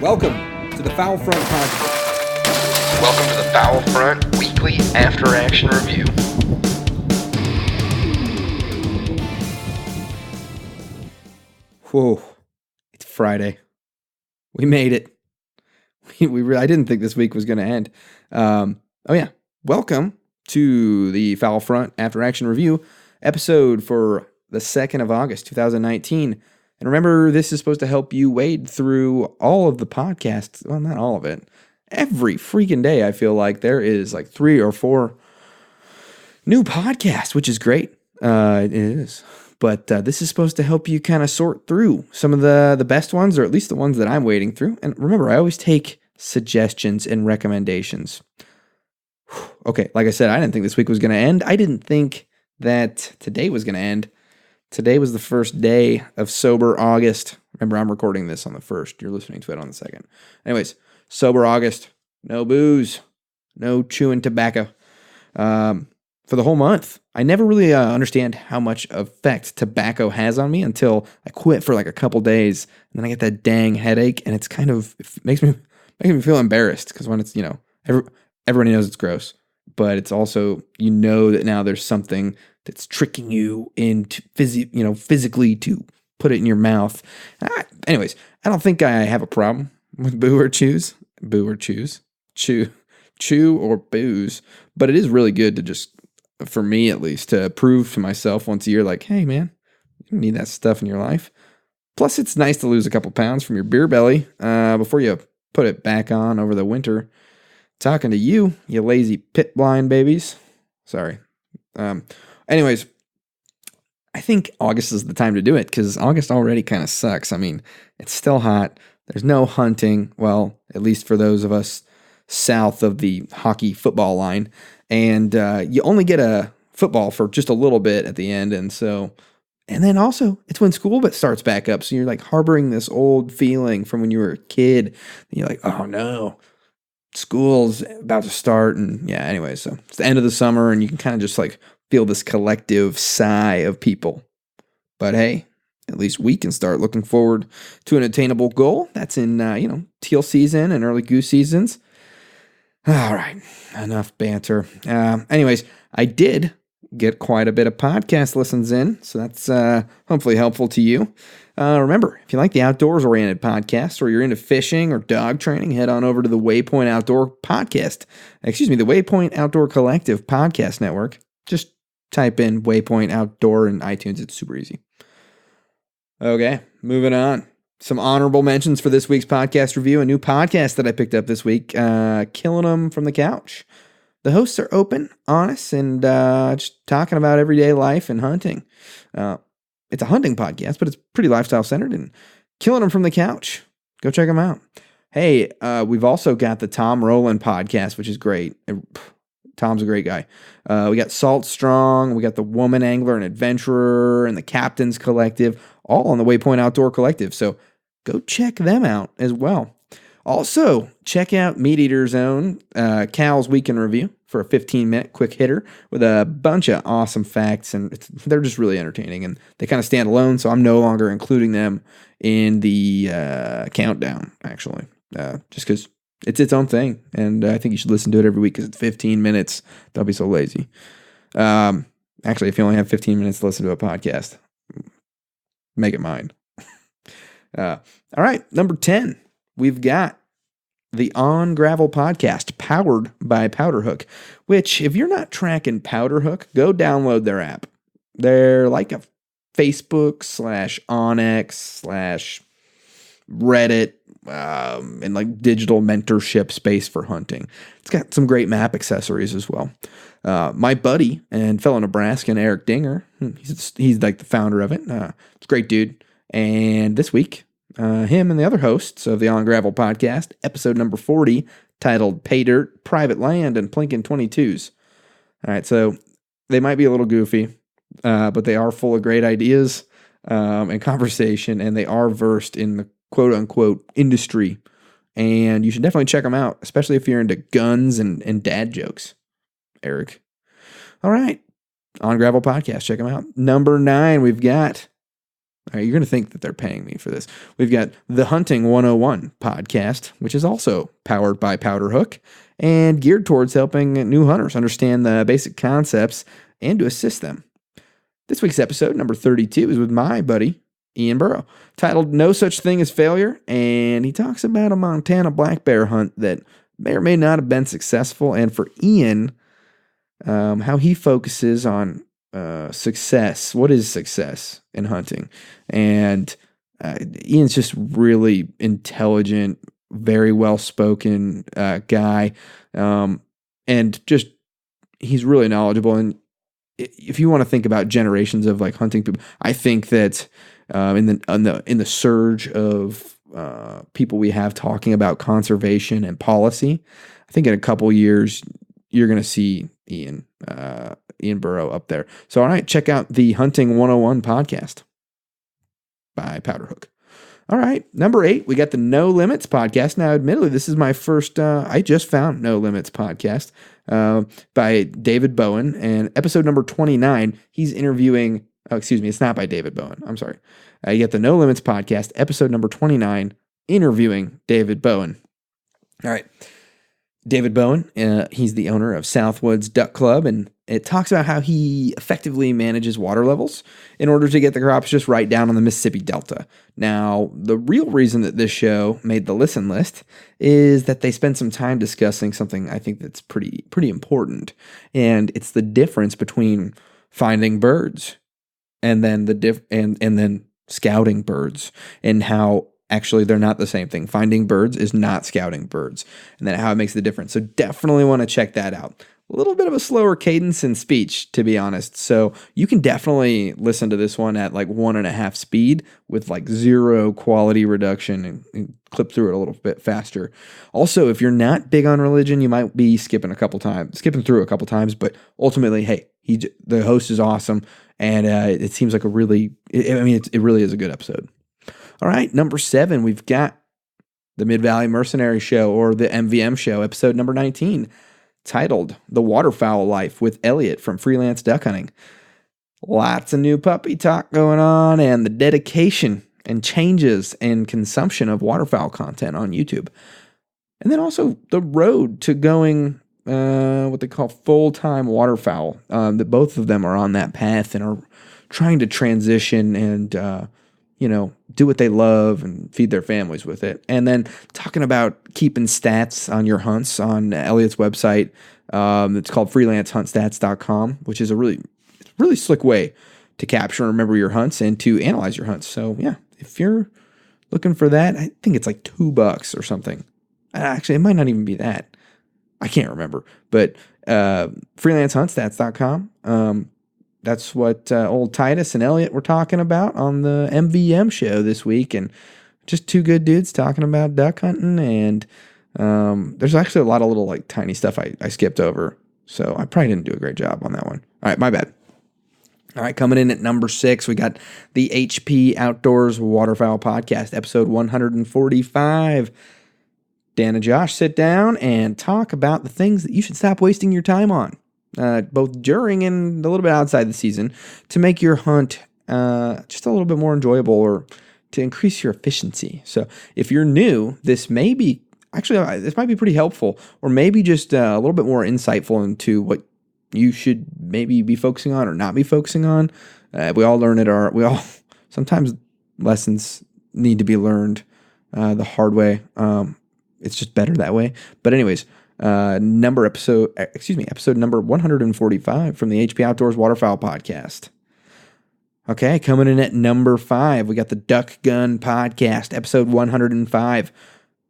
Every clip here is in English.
Welcome to the Fowl Front podcast. Welcome to the Fowl Front Weekly After Action Review. Whoa, it's Friday. We made it. I didn't think this week was going to end. Welcome to the Fowl Front After Action Review episode for the 2nd of August, 2019. And remember, this is supposed to help you wade through all of the podcasts. Well, not all of it. Every freaking day, I feel like there is like 3 or 4 new podcasts, which is great. It is. But this is supposed to help you kind of sort through some of the best ones, or at least the ones that I'm wading through. And remember, I always take suggestions and recommendations. Okay, like I said, I didn't think this week was going to end. I didn't think that today was going to end. Today was the first day of Sober August. Remember, I'm recording this on the 1st. You're listening to it on the 2nd. Anyways, Sober August. No booze. No chewing tobacco. For the whole month. I never really understand how much effect tobacco has on me until I quit for like a couple days. And then I get that dang headache. And it's kind of, it makes me feel embarrassed. Because when it's, everybody knows it's gross. But it's also, that now there's something that's tricking you into physically to put it in your mouth. Anyways, I don't think I have a problem with boo or chew or booze, but it is really good to just, for me at least, to prove to myself once a year, like, hey man, you don't need that stuff in your life. Plus, it's nice to lose a couple pounds from your beer belly before you put it back on over the winter. Talking to you lazy pit blind babies. Sorry. Anyways, I think August is the time to do it because August already kind of sucks. I mean, it's still hot. There's no hunting. Well, at least for those of us south of the hockey football line. And you only get a football for just a little bit at the end. And then also it's when school starts back up. So you're like harboring this old feeling from when you were a kid. And you're like, oh no, school's about to start. And yeah, anyway, so it's the end of the summer and you can kind of just like feel this collective sigh of people. But hey, at least we can start looking forward to an attainable goal. That's in, teal season and early goose seasons. All right, enough banter. Anyways, I did get quite a bit of podcast listens in, so that's hopefully helpful to you. Remember, if you like the outdoors-oriented podcast or you're into fishing or dog training, head on over to the Waypoint Outdoor the Waypoint Outdoor Collective Podcast Network. Just type in Waypoint Outdoor in iTunes. It's super easy. Okay, moving on. Some honorable mentions for this week's podcast review. A new podcast that I picked up this week, Killing Them from the Couch. The hosts are open, honest, and just talking about everyday life and hunting. It's a hunting podcast, but it's pretty lifestyle-centered, and Killing Them from the Couch. Go check them out. Hey, we've also got the Tom Rowland podcast, which is great. Tom's a great guy. We got Salt Strong, we got the Woman Angler and Adventurer, and the Captain's Collective, all on the Waypoint Outdoor Collective. So go check them out as well. Also, check out Meat Eater's own Cal's Week in Review for a 15-minute quick hitter with a bunch of awesome facts, and they're just really entertaining, and they kind of stand alone, so I'm no longer including them in the countdown, actually, just because it's its own thing, and I think you should listen to it every week because it's 15 minutes. Don't be so lazy. Actually, if you only have 15 minutes to listen to a podcast, make it mine. All right, number 10, we've got the On Gravel podcast, powered by Powderhook, which, if you're not tracking Powderhook, go download their app. They're like a Facebook /Onyx /Reddit and like digital mentorship space for hunting. It's got some great map accessories as well. My buddy and fellow Nebraskan, Eric Dinger, he's like the founder of it. It's a great dude. And this week, him and the other hosts of the On Gravel podcast, episode number 40, titled Pay Dirt, Private Land, and Plinkin' 22s. All right, so they might be a little goofy, but they are full of great ideas and conversation, and they are versed in the quote-unquote industry. And you should definitely check them out, especially if you're into guns and dad jokes. Eric. All right, On Gravel podcast, check them out. Number 9, we've got All right, you're going to think that they're paying me for this. We've got the Hunting 101 podcast, which is also powered by Powder Hook and geared towards helping new hunters understand the basic concepts and to assist them. This week's episode, number 32, is with my buddy, Ian Burrow, titled No Such Thing as Failure, and he talks about a Montana black bear hunt that may or may not have been successful, and for Ian, how he focuses on success. What is success in hunting? And Ian's just really intelligent, very well-spoken guy, and just he's really knowledgeable. And if you want to think about generations of like hunting people, I think that in the surge of people we have talking about conservation and policy, I think in a couple years you're going to see Ian Burrow up there. So, all right, check out the Hunting 101 podcast by Powder Hook. All right, number 8, we got the No Limits podcast. Now, admittedly, this is my first, I just found No Limits podcast by David Bowen, and episode number 29, he's interviewing, it's not by David Bowen, I'm sorry. You got the No Limits podcast, episode number 29, interviewing David Bowen. All right. David Bowen, he's the owner of Southwoods Duck Club, and it talks about how he effectively manages water levels in order to get the crops just right down on the Mississippi Delta. Now, the real reason that this show made the listen list is that they spend some time discussing something I think that's pretty important, and it's the difference between finding birds and then and then scouting birds, and how actually they're not the same thing. Finding birds is not scouting birds, and then how it makes the difference. So definitely want to check that out. A little bit of a slower cadence in speech, to be honest. So you can definitely listen to this one at like 1.5 speed with like 0 quality reduction and clip through it a little bit faster. Also, if you're not big on religion, you might be skipping through a couple times, but ultimately, hey, the host is awesome, and it seems like it really is a good episode. All right, number 7, we've got the Mid-Valley Mercenary Show, or the MVM Show, episode number 19, titled The Waterfowl Life with Elliot from Freelance Duck Hunting. Lots of new puppy talk going on, and the dedication and changes and consumption of waterfowl content on YouTube. And then also the road to going what they call full-time waterfowl. That both of them are on that path and are trying to transition and do what they love and feed their families with it. And then talking about keeping stats on your hunts on Elliot's website. It's called freelancehuntstats.com, which is a really slick way to capture and remember your hunts and to analyze your hunts. So yeah, if you're looking for that, I think it's like $2 or something. Actually, it might not even be that. I can't remember, but freelancehuntstats.com. That's what old Titus and Elliot were talking about on the MVM show this week, and just two good dudes talking about duck hunting. And there's actually a lot of little like tiny stuff I skipped over, so I probably didn't do a great job on that one. All right, my bad. All right, coming in at number 6, we got the HP Outdoors Waterfowl Podcast, episode 145. Dan and Josh sit down and talk about the things that you should stop wasting your time on, both during and a little bit outside the season, to make your hunt just a little bit more enjoyable or to increase your efficiency. So if you're new, this might be pretty helpful, or maybe just a little bit more insightful into what you should maybe be focusing on or not be focusing on. We all learn sometimes lessons need to be learned the hard way. It's just better that way. But anyways, episode number 145 from the HP Outdoors Waterfowl Podcast. Okay, coming in at number 5, we got the Duck Gun Podcast, episode 105.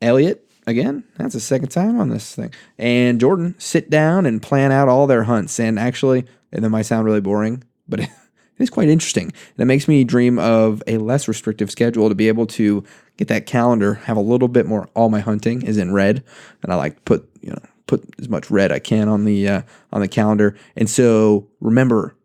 Elliot, again, that's the second time on this thing, and Jordan sit down and plan out all their hunts. And actually, and that might sound really boring, but it is quite interesting. And it makes me dream of a less restrictive schedule to be able to get that calendar, have a little bit more. All my hunting is in red, and I like to put as much red I can on the calendar. And so remember,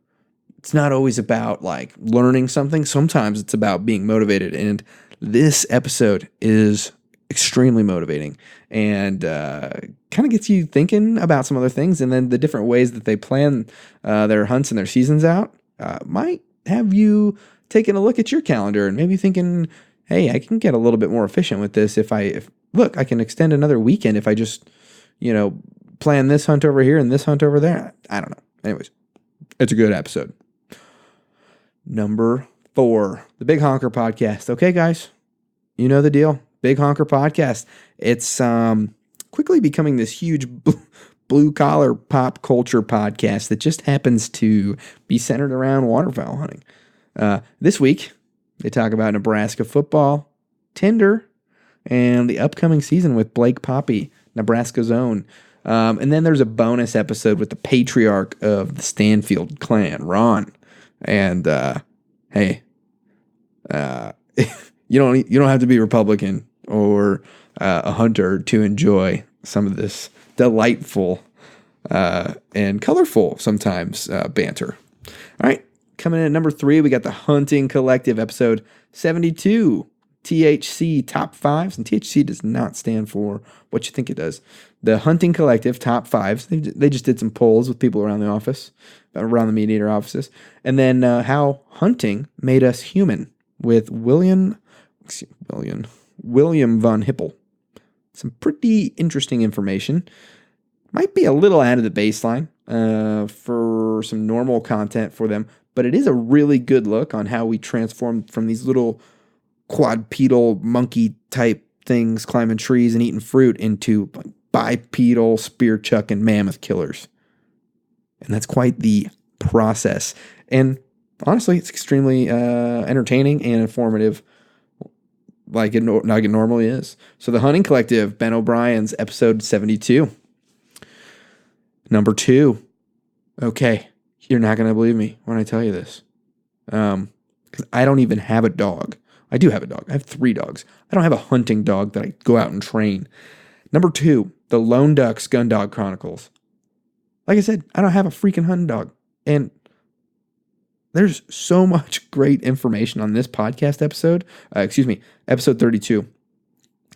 it's not always about like learning something. Sometimes it's about being motivated. And this episode is extremely motivating and kind of gets you thinking about some other things. And then the different ways that they plan their hunts and their seasons out might have you taking a look at your calendar and maybe thinking, hey, I can get a little bit more efficient with this if look, I can extend another weekend if I just, plan this hunt over here and this hunt over there. I don't know. Anyways, it's a good episode. Number 4, the Big Honker Podcast. Okay, guys, you know the deal. Big Honker Podcast. It's quickly becoming this huge blue-collar pop culture podcast that just happens to be centered around waterfowl hunting. This week, they talk about Nebraska football, Tinder, and the upcoming season with Blake Poppy, Nebraska's own. And then there's a bonus episode with the patriarch of the Stanfield clan, Ron. And hey, you don't have to be Republican or a hunter to enjoy some of this delightful and colorful sometimes banter. All right, coming in at number 3, we got the Hunting Collective, episode 72. THC top 5s, and THC does not stand for what you think it does. The Hunting Collective top 5s. They just did some polls with people around the office, around the meat eater offices, and then how hunting made us human with William von Hippel. Some pretty interesting information. Might be a little out of the baseline for some normal content for them, but it is a really good look on how we transformed from these little quadrupedal monkey type things climbing trees and eating fruit into bipedal spear chucking mammoth killers. And that's quite the process. And honestly, it's extremely entertaining and informative, like it normally is. So the Hunting Collective, Ben O'Brien's episode 72. Number 2. Okay, you're not going to believe me when I tell you this. Because I don't even have a dog. I do have a dog. I have 3 dogs. I don't have a hunting dog that I go out and train. Number 2, the Lone Ducks Gun Dog Chronicles. Like I said, I don't have a freaking hunting dog. And there's so much great information on this podcast episode. Episode 32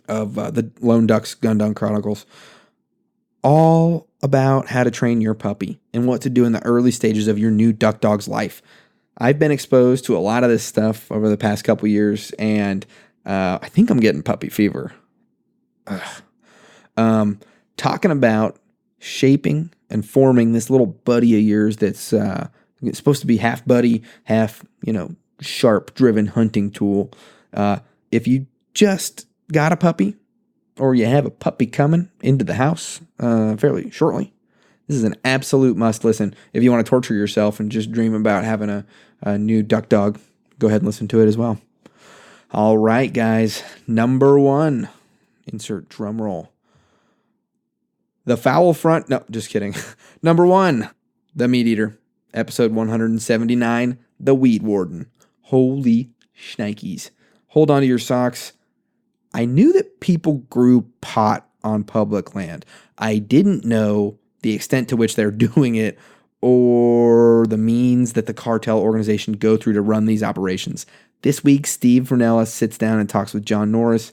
of the Lone Ducks Gun Dog Chronicles. All about how to train your puppy and what to do in the early stages of your new duck dog's life. I've been exposed to a lot of this stuff over the past couple years, and I think I'm getting puppy fever. Talking about shaping and forming this little buddy of yours that's it's supposed to be half buddy, half, sharp-driven hunting tool. If you just got a puppy or you have a puppy coming into the house fairly shortly, this is an absolute must listen. If you want to torture yourself and just dream about having a new duck dog, go ahead and listen to it as well. All right, guys. Number 1. Insert drum roll. The Fowl Front. No, just kidding. Number 1. The Meat Eater. Episode 179. The Weed Warden. Holy shnikes. Hold on to your socks. I knew that people grew pot on public land. I didn't know the extent to which they're doing it or the means that the cartel organization go through to run these operations. This week, Steve Vernella sits down and talks with John Norris,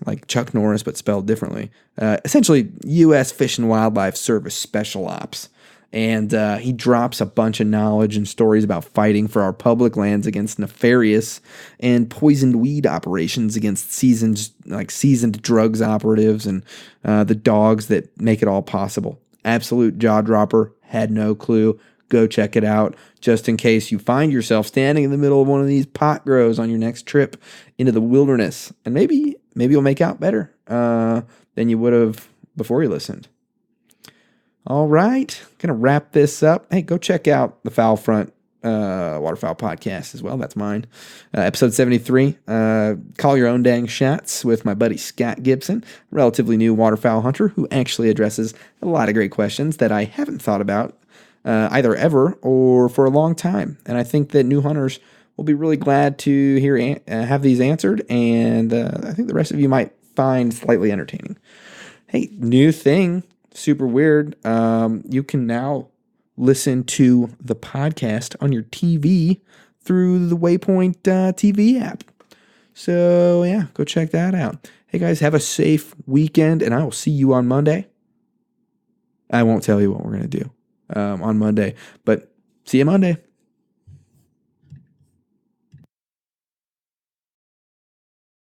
like Chuck Norris, but spelled differently. Essentially, U.S. Fish and Wildlife Service Special Ops. And he drops a bunch of knowledge and stories about fighting for our public lands against nefarious and poisoned weed operations against seasoned drugs operatives and the dogs that make it all possible. Absolute jaw dropper. Had no clue. Go check it out. Just in case you find yourself standing in the middle of one of these pot grows on your next trip into the wilderness. And maybe you'll make out better than you would have before you listened. All right, gonna wrap this up. Hey, go check out the Fowl Front Waterfowl podcast as well. That's mine. Episode 73, Call Your Own Dang Shots with my buddy Scott Gibson, relatively new waterfowl hunter who actually addresses a lot of great questions that I haven't thought about either ever or for a long time. And I think that new hunters will be really glad to have these answered, and I think the rest of you might find slightly entertaining. Hey, new thing. Super weird. You can now listen to the podcast on your TV through the Waypoint TV app. So, yeah, go check that out. Hey, guys, have a safe weekend, and I will see you on Monday. I won't tell you what we're going to do on Monday, but see you Monday.